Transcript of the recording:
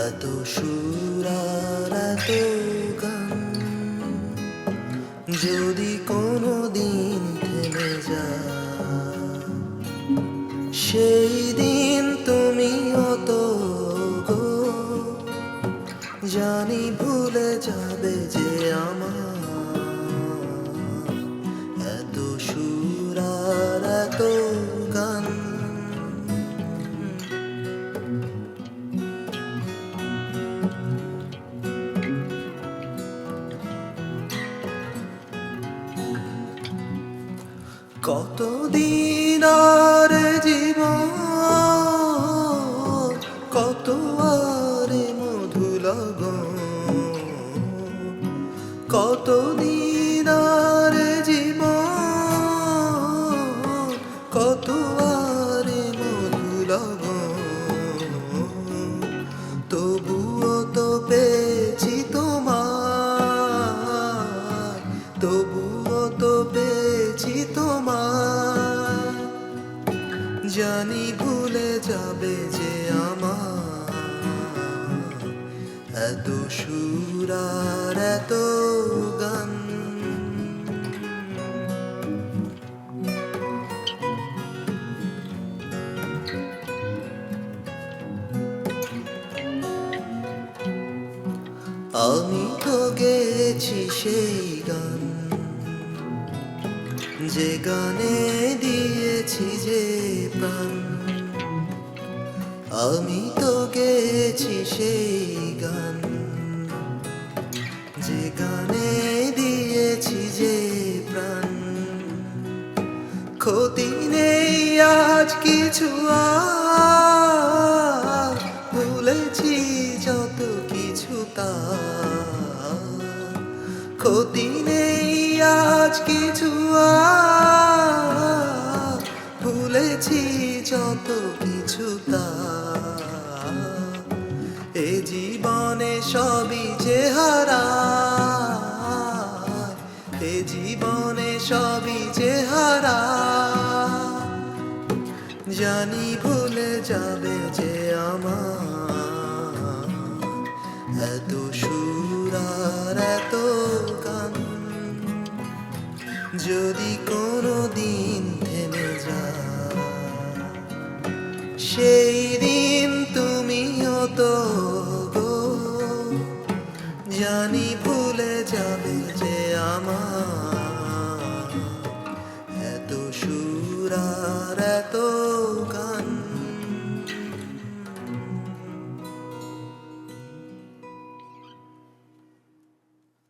এত সুর আর এত গান যদি কোনো দিন থেমে যায়, সেই দিন তুমি অত গো জানি ভুলে যাবে যে আমার এত সুর আর এত গান। কতদিন আর জীবন, কত আর মধু লগন, কতদিন আর জীবন, কত আর মধু লগন, তবুও তো পেয়েছি তোমার, তবুও তো পেয়েছি তোমার, জানি ভুলে যাবে যে আমার এত সুর আর এত গান। আমি তো গেছি সেই গান, যে গানে দিয়েছি যে প্রাণ। আমি তো গেছি সেই গান, যে গানে দিয়েছি যে প্রাণ। ক্ষতি নেই আজ কিছু, আর ভুলেছি যত কিছু তার। ক্ষতি নেই আজ কিছু, আর ভুলেছি যত কিছু তার। এ জীবনে সবই যে হারায়, এ জীবনে সবই যে হারায়, জানি ভুলে যাবে যে আমার এত সুর আর এত গান। যদি কোনো দিন থেমে যায়, সেই দিন তুমিও তো গো জানি ভুলে যাবে যে আমার এত সুর আর এত